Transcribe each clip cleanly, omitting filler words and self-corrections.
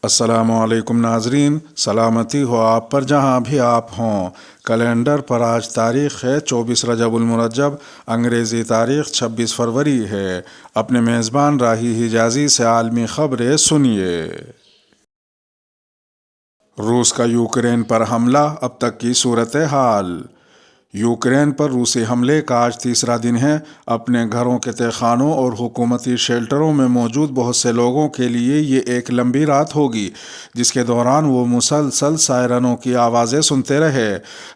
السلام علیکم ناظرین، سلامتی ہو آپ پر جہاں بھی آپ ہوں۔ کیلنڈر پر آج تاریخ ہے 24 رجب المرجب، انگریزی تاریخ 26 فروری ہے۔ اپنے میزبان راہی حجازی سے عالمی خبریں سنیے۔ روس کا یوکرین پر حملہ، اب تک کی صورتحال۔ یوکرین پر روسی حملے کا آج تیسرا دن ہے۔ اپنے گھروں کے تہہ خانوں اور حکومتی شیلٹروں میں موجود بہت سے لوگوں کے لیے یہ ایک لمبی رات ہوگی، جس کے دوران وہ مسلسل سائرنوں کی آوازیں سنتے رہے۔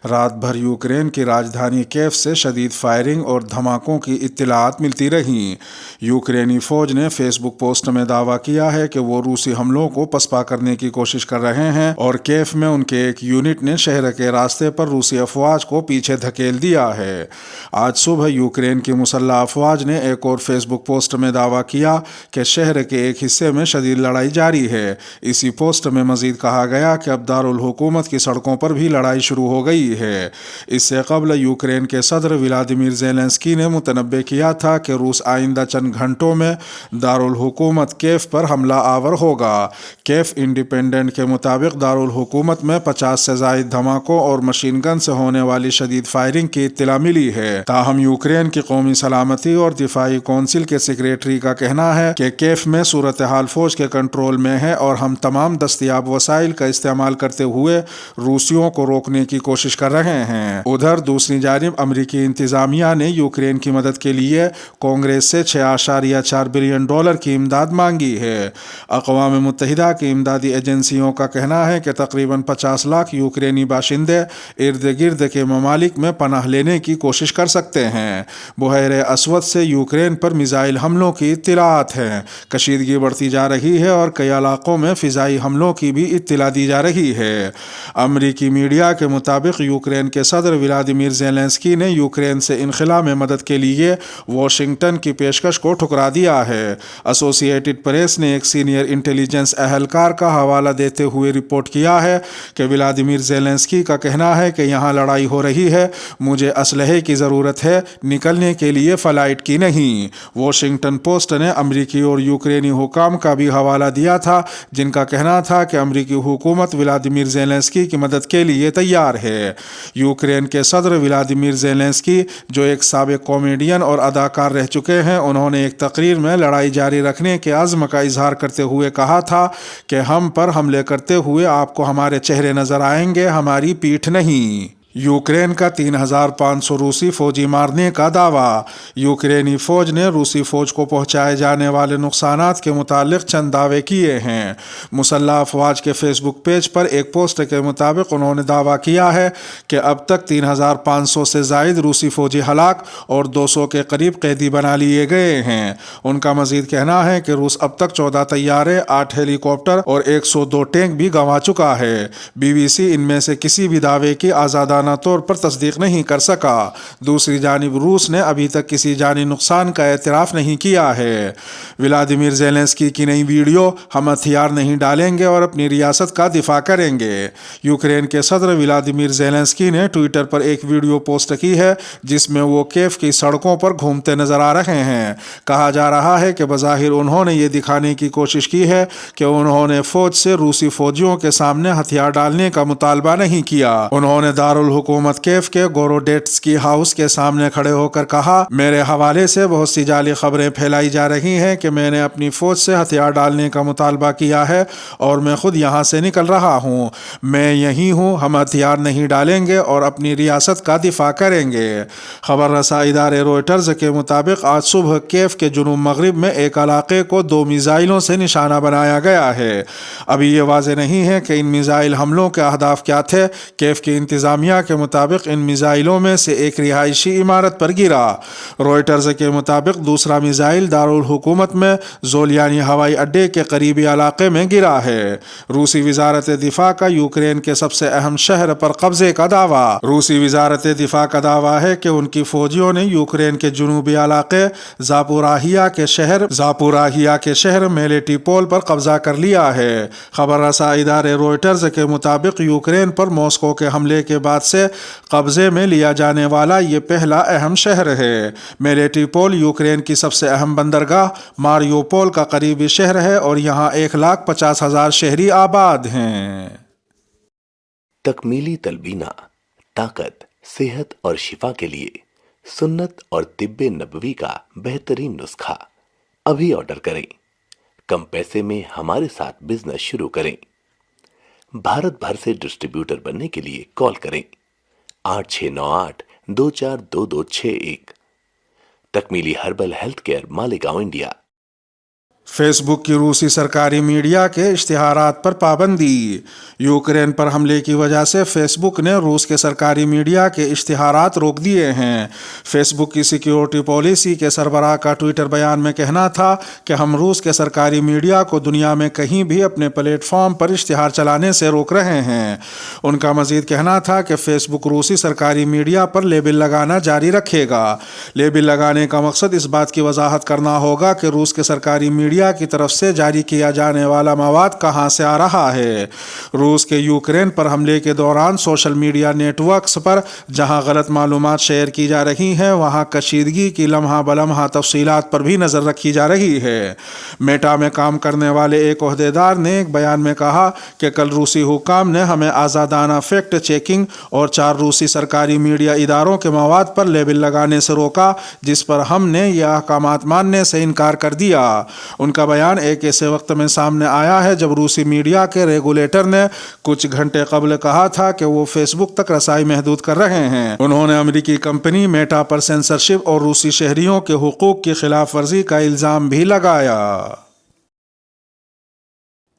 رات بھر یوکرین کی راجدھانی کیف سے شدید فائرنگ اور دھماکوں کی اطلاعات ملتی رہیں۔ یوکرینی فوج نے فیس بک پوسٹ میں دعویٰ کیا ہے کہ وہ روسی حملوں کو پسپا کرنے کی کوشش کر رہے ہیں، اور کیف میں ان کے ایک یونٹ نے شہر کے راستے پر روسی افواج کو پیچھے دھکیل دیا ہے۔ آج صبح یوکرین کی مسلح افواج نے ایک اور فیس بک پوسٹ میں دعویٰ کیا کہ شہر کے ایک حصے میں شدید لڑائی جاری ہے۔ اسی پوسٹ میں مزید کہا گیا کہ اب دارالحکومت کی سڑکوں پر بھی لڑائی شروع ہو گئی ہے۔ اس سے قبل یوکرین کے صدر ولادیمیر زیلنسکی نے متنبع کیا تھا کہ روس آئندہ چند گھنٹوں میں دارالحکومت کیف پر حملہ آور ہوگا۔ کیف انڈیپینڈنٹ کے مطابق دارالحکومت میں 50 سے زائد دھماکوں اور مشین گن سے ہونے والی شدید فائرنگ کی اطلاع ملی ہے۔ تاہم یوکرین کی قومی سلامتی اور دفاعی کونسل کے سیکریٹری کا کہنا ہے کہ کیف میں صورتحال فوج کے کنٹرول میں ہے اور ہم تمام دستیاب وسائل کا استعمال کرتے ہوئے روسیوں کو روکنے کی کوشش کر رہے ہیں۔ ادھر دوسری جانب امریکی انتظامیہ نے یوکرین کی مدد کے لیے کانگریس سے $6.4 بلین کی امداد مانگی ہے۔ اقوام متحدہ کی امدادی ایجنسیوں کا کہنا ہے کہ تقریباً 50 لاکھ یوکرینی باشندے ارد گرد کے ممالک میں پناہ لینے کی کوشش کر سکتے ہیں۔ بحیرہ اسود سے یوکرین پر میزائل حملوں کی اطلاعات ہیں۔ کشیدگی بڑھتی جا رہی ہے اور کئی علاقوں میں فضائی حملوں کی بھی اطلاع دی جا رہی ہے۔ امریکی میڈیا کے مطابق یوکرین کے صدر ولادیمیر زیلنسکی نے یوکرین سے انخلاء میں مدد کے لیے واشنگٹن کی پیشکش کو ٹھکرا دیا ہے۔ ایسوسی ایٹڈ پریس نے ایک سینئر انٹیلیجنس اہلکار کا حوالہ دیتے ہوئے رپورٹ کیا ہے کہ ولادیمیر زیلنسکی کا کہنا ہے کہ یہاں لڑائی ہو رہی ہے، مجھے اسلحے کی ضرورت ہے، نکلنے کے لیے فلائٹ کی نہیں۔ واشنگٹن پوسٹ نے امریکی اور یوکرینی حکام کا بھی حوالہ دیا تھا، جن کا کہنا تھا کہ امریکی حکومت ولادیمیر زیلنسکی کی مدد کے لیے تیار ہے۔ یوکرین کے صدر ولادیمیر زیلنسکی، جو ایک سابق کامیڈین اور اداکار رہ چکے ہیں، انہوں نے ایک تقریر میں لڑائی جاری رکھنے کے عزم کا اظہار کرتے ہوئے کہا تھا کہ ہم پر حملے کرتے ہوئے آپ کو ہمارے چہرے نظر آئیں گے، ہماری پیٹھ نہیں۔ یوکرین کا 3500 روسی فوجی مارنے کا دعویٰ۔ یوکرینی فوج نے روسی فوج کو پہنچائے جانے والے نقصانات کے متعلق چند دعوے کیے ہیں۔ مسلح افواج کے فیس بک پیج پر ایک پوسٹ کے مطابق انہوں نے دعویٰ کیا ہے کہ اب تک 3500 سے زائد روسی فوجی ہلاک اور 200 کے قریب قیدی بنا لیے گئے ہیں۔ ان کا مزید کہنا ہے کہ روس اب تک 14 طیارے، 8 ہیلی کاپٹر اور 102 ٹینک بھی گنوا چکا ہے۔ BBC ان میں سے کسی بھی دعوے کی آزادانہ طور پر تصدیق نہیں کر سکا۔ دوسری جانب روس نے ابھی تک کسی جانی نقصان کا اعتراف نہیں کیا ہے۔ ولادیمیر زیلنسکی کی نئی ویڈیو، ہم ہتھیار نہیں ڈالیں گے اور اپنی ریاست کا دفاع کریں گے۔ یوکرین کے صدر ولادیمیر زیلنسکی نے ٹویٹر پر ایک ویڈیو پوسٹ کی ہے جس میں وہ کیف کی سڑکوں پر گھومتے نظر آ رہے ہیں۔ کہا جا رہا ہے کہ بظاہر انہوں نے یہ دکھانے کی کوشش کی ہے کہ انہوں نے فوج سے روسی فوجیوں کے سامنے ہتھیار ڈالنے کا مطالبہ نہیں کیا۔ انہوں نے حکومت کیف کے گوروڈیٹسکی ہاؤس کے سامنے کھڑے ہو کر کہا، میرے حوالے سے بہت سی جعلی خبریں پھیلائی جا رہی ہیں کہ میں نے اپنی فوج سے ہتھیار ڈالنے کا مطالبہ کیا ہے اور میں خود یہاں سے نکل رہا ہوں۔ میں یہی ہوں، ہم ہتھیار نہیں ڈالیں گے اور اپنی ریاست کا دفاع کریں گے۔ خبر رساں ادارے روئٹرز کے مطابق آج صبح کیف کے جنوب مغرب میں ایک علاقے کو 2 میزائلوں سے نشانہ بنایا گیا ہے۔ ابھی یہ واضح نہیں ہے کہ ان میزائل حملوں کے اہداف کیا تھے۔ کیف کی انتظامیہ کے مطابق ان میزائلوں میں سے ایک رہائشی عمارت پر گرا۔ روئٹرز کے مطابق دوسرا میزائل دارالحکومت میں زولیانی ہوائی اڈے کے قریبی علاقے میں گرا ہے۔ روسی وزارت دفاع کا یوکرین کے سب سے اہم شہر پر قبضے کا دعویٰ۔ روسی وزارت دفاع کا دعویٰ ہے کہ ان کی فوجیوں نے یوکرین کے جنوبی علاقے زاپوراہیا کے شہر میلیٹی پول پر قبضہ کر لیا ہے۔ خبر رساں ادارے روئٹرز کے مطابق یوکرین پر ماسکو کے حملے کے بعد سے قبضے میں لیا جانے والا یہ پہلا اہم شہر ہے۔ میلیٹوپول یوکرین کی سب سے اہم بندرگاہ ماریوپول کا قریبی شہر ہے اور یہاں 1,50,000 شہری آباد ہیں۔ تکمیلی تلبینہ، طاقت، صحت اور شفا کے لیے سنت اور طب نبوی کا بہترین نسخہ ابھی آرڈر کریں۔ کم پیسے میں ہمارے ساتھ بزنس شروع کریں۔ بھارت بھر سے ڈسٹریبیوٹر بننے کے لیے کال کریں 8698242261۔ تکمیلی herbal health care Malegaon India. Facebook کی روسی سرکاری میڈیا کے اشتہارات پر پابندی۔ یوکرین پر حملے کی وجہ سے فیس بک نے روس کے سرکاری میڈیا کے اشتہارات روک دیے ہیں۔ فیس بک کی سیکیورٹی پالیسی کے سربراہ کا ٹویٹر بیان میں کہنا تھا کہ ہم روس کے سرکاری میڈیا کو دنیا میں کہیں بھی اپنے پلیٹ فارم پر اشتہار چلانے سے روک رہے ہیں۔ ان کا مزید کہنا تھا کہ فیس بک روسی سرکاری میڈیا پر لیبل لگانا جاری رکھے گا۔ لیبل لگانے کا مقصد اس بات کی وضاحت کرنا ہوگا کہ روس کے سرکاری میڈیا کی طرف سے جاری کیا جانے والا مواد کہاں سے آ رہا ہے۔ روس کے یوکرین پر حملے کے دوران سوشل میڈیا نیٹ ورکس پر جہاں غلط معلومات شیئر کی جا رہی ہیں وہاں کشیدگی کی لمحہ بلمحہ تفصیلات پر بھی نظر رکھی جا رہی ہے۔ میٹا میں کام کرنے والے ایک عہدیدار نے ایک بیان میں کہا کہ کل روسی حکام نے ہمیں آزادانہ فیکٹ چیکنگ اور 4 روسی سرکاری میڈیا اداروں کے مواد پر لیبل لگانے سے روکا، جس پر ہم نے یہ احکامات ماننے سے انکار کر دیا۔ ان کا بیان ایک ایسے وقت میں سامنے آیا ہے جب روسی میڈیا کے ریگولیٹر نے کچھ گھنٹے قبل کہا تھا کہ وہ فیس بک تک رسائی محدود کر رہے ہیں۔ انہوں نے امریکی کمپنی میٹا پر سینسرشپ اور روسی شہریوں کے حقوق کی خلاف ورزی کا الزام بھی لگایا۔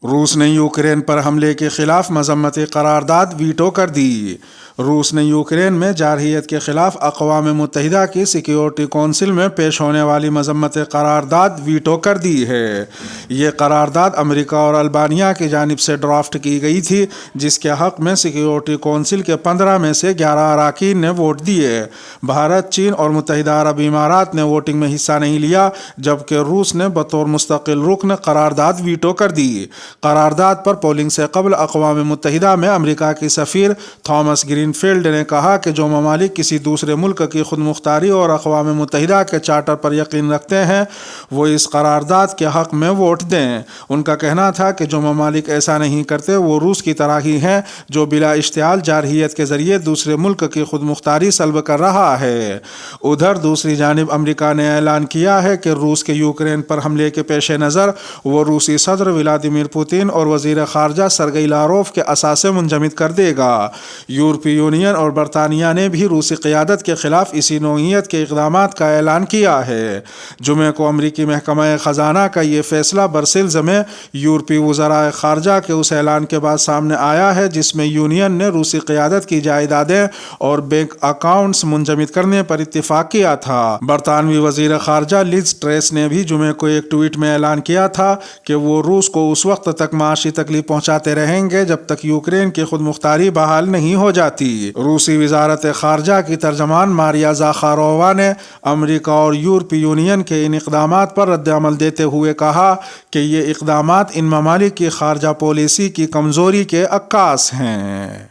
روس نے یوکرین پر حملے کے خلاف مذمتی قرارداد ویٹو کر دی۔ روس نے یوکرین میں جارحیت کے خلاف اقوام متحدہ کی سیکیورٹی کونسل میں پیش ہونے والی مذمتی قرارداد ویٹو کر دی ہے۔ یہ قرارداد امریکہ اور البانیہ کی جانب سے ڈرافٹ کی گئی تھی، جس کے حق میں سیکیورٹی کونسل کے 15 میں سے 11 اراکین نے ووٹ دیے۔ بھارت، چین اور متحدہ عرب امارات نے ووٹنگ میں حصہ نہیں لیا، جبکہ روس نے بطور مستقل رکن قرارداد ویٹو کر دی۔ قرارداد پر پولنگ سے قبل اقوام متحدہ میں امریکہ کی سفیر تھامس گرین فیلڈ نے کہا کہ جو ممالک کسی دوسرے ملک کی خود مختاری اور اقوام متحدہ کے چارٹر پر یقین رکھتے ہیں وہ اس قرارداد کے حق میں ووٹ دیں۔ ان کا کہنا تھا کہ جو ممالک ایسا نہیں کرتے وہ روس کی طرح ہی ہیں جو بلا اشتعال جارحیت کے ذریعے دوسرے ملک کی خود مختاری سلب کر رہا ہے۔ ادھر دوسری جانب امریکہ نے اعلان کیا ہے کہ روس کے یوکرین پر حملے کے پیش نظر وہ روسی صدر ولادیمیر پوتین اور وزیر خارجہ سرگئی لاروف کے اثاثے منجمد کر دے گا۔ یورپی یونین اور برطانیہ نے بھی روسی قیادت کے خلاف اسی نوعیت کے اقدامات کا اعلان کیا ہے۔ جمعے کو امریکی محکمہ خزانہ کا یہ فیصلہ برسلز میں یورپی وزراء خارجہ کے اس اعلان کے بعد سامنے آیا ہے جس میں یونین نے روسی قیادت کی جائیدادیں اور بینک اکاؤنٹس منجمد کرنے پر اتفاق کیا تھا۔ برطانوی وزیر خارجہ لیز ٹریس نے بھی جمعے کو ایک ٹویٹ میں اعلان کیا تھا کہ وہ روس کو اس وقت تک معاشی تکلیف پہنچاتے رہیں گے جب تک یوکرین کی خود مختاری بحال نہیں ہو جاتی۔ روسی وزارت خارجہ کی ترجمان ماریا زاخارووا نے امریکہ اور یورپی یونین کے ان اقدامات پر رد عمل دیتے ہوئے کہا کہ یہ اقدامات ان ممالک کی خارجہ پالیسی کی کمزوری کے عکاس ہیں۔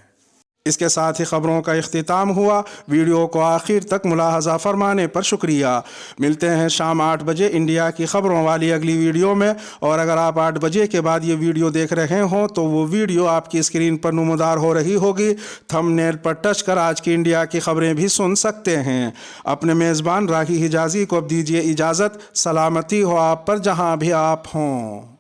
اس کے ساتھ ہی خبروں کا اختتام ہوا۔ ویڈیو کو آخر تک ملاحظہ فرمانے پر شکریہ۔ ملتے ہیں شام 8 بجے انڈیا کی خبروں والی اگلی ویڈیو میں، اور اگر آپ 8 بجے کے بعد یہ ویڈیو دیکھ رہے ہوں تو وہ ویڈیو آپ کی اسکرین پر نمودار ہو رہی ہوگی۔ تھم نیل پر ٹچ کر آج کی انڈیا کی خبریں بھی سن سکتے ہیں۔ اپنے میزبان راہی حجازی کو اب دیجیے اجازت۔ سلامتی ہو آپ پر جہاں بھی آپ ہوں۔